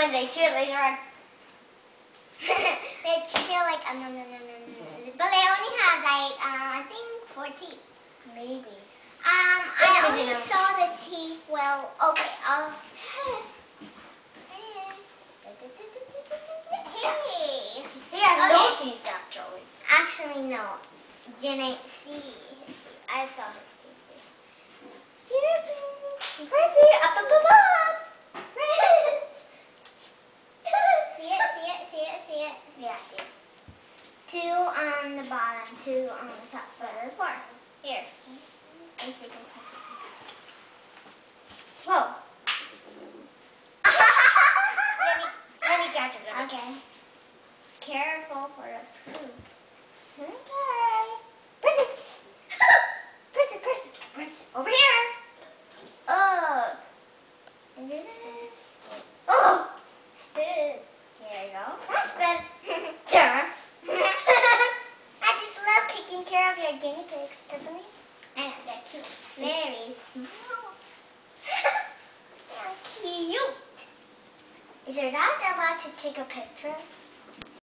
when they chew later on. They chew like no. But they only have like I think 4 teeth. Maybe. I only saw the teeth. Well, okay. Hey. He has no teeth actually. Actually, no. You didn't see. I saw his teeth. Pretty up. See it. Yeah, I see. 2 on the bottom, 2 on the top. So there's 4. Here. Whoa. let me catch it. Okay. Careful for the poop. Okay. Prince. Over here. Oh. And then oh. There Here you go. That's good. Sure. I just love taking care of your guinea pigs, doesn't he? And they're cute. Very small. How cute. Is your dad allowed to take a picture?